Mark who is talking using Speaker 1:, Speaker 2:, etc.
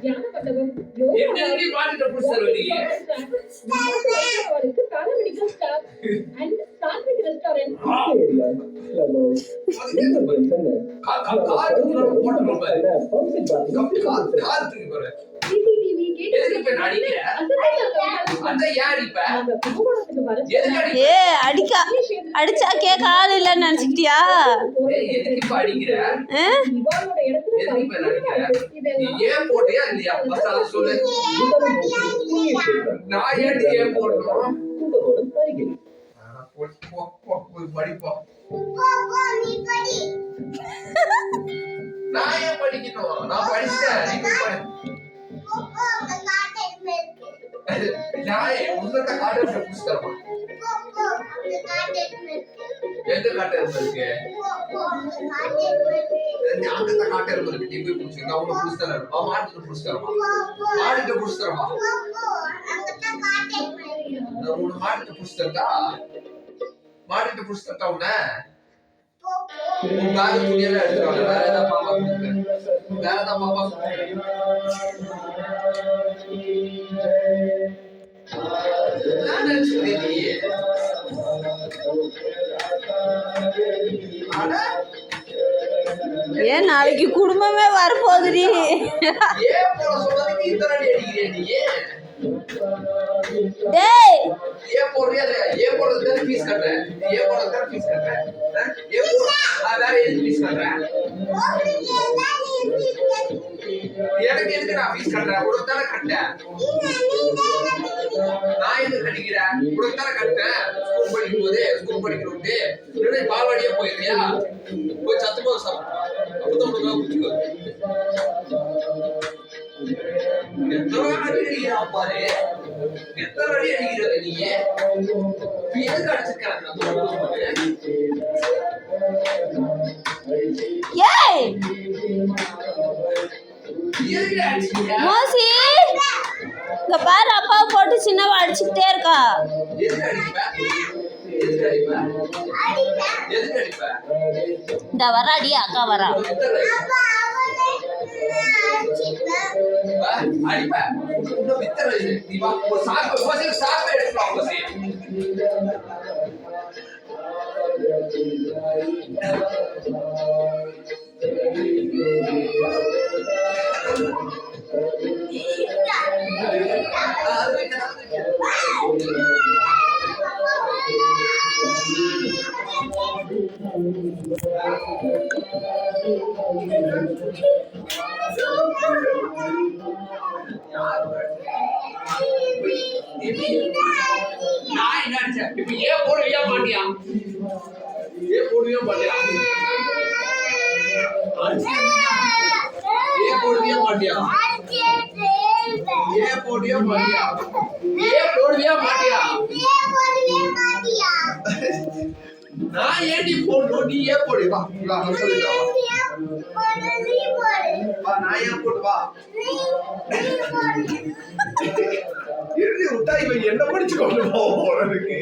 Speaker 1: தியானப்பட்டவன்
Speaker 2: என்னடி மாட்டிட்ட புடிச்சற நீ
Speaker 1: அவருக்கு paramedical staff and Satwik restaurant CCTV
Speaker 3: அடிச்சா கேட்க ஆள் இல்லன்னு நினைச்சுக்கிட்டியா?
Speaker 2: நான் ஏன் படிக்கணும்? நான் படிச்சிட்டேன். உன்னத காட்ட புடிச்சிட்டமா எந்த காட்ட இருக்கு அந்த காட்ட இருக்கு நீ போய் புடிச்சு நான் உன்னை புடிச்சிட்டேன் மாடிட்டு புடிச்சிட்டமா நான் உன்னை மாடிட்டு புடிச்சிட்டா உன்னை பேக துணியெல்லாம் எடுத்துருவாங்க வேற ஏதாவது பாப்பா
Speaker 3: ஏன் நாளைக்கு குடும்பமே வரப்போகுதுடி. டேய்
Speaker 2: ஏன் போறியா ஏன் போறதுக்கு ஃபீஸ் கட்டறேன் ஏன் போறதுக்கு ஃபீஸ் கட்டறேன் ஏன் வேற எதுக்கு ஃபீஸ் கட்டறேன் எனக்கு எதுக்கு நான் ஃபீஸ் கட்டறேன் உனக்கு தான கட்டறேன் நான் எதுக்கு கட்டிக்கிறேன் உனக்கு தான கட்டறேன் ஸ்கூல் படிக்கும்போது இல்ல பால்வாடியே போயிரியா போய் சத்துமா சாப்பிடு அப்பதான் உனக்கு புரியும் எத்தனை அடிக்கிறா பாரு எத்தனை அடி அடிக்கிறது நீ எதுக்கு அடிச்சிருக்க
Speaker 3: மோசி இங்க பாரு அப்பா போட்டு சின்னவா அடிச்சுக்கிட்டே இருக்கா. இந்த வராடி அக்கா வரா
Speaker 2: ஏன் போடுவியா மாட்டியா ஏன் போடுவியா மாட்டியா ஏன் போடுவியா மாட்டியா ஏன் போடுவியா மாட்டியா ஏன் போடுவியா மாட்டியா நான் ஏன்டி போடணும் நீ ஏன் போடு வா நான் சொல்லிடுறேன் வா நான் ஏன் போடு வா என்ன விட்டா இவன் என்ன படிச்சு கொண்டு போக போறதுக்கு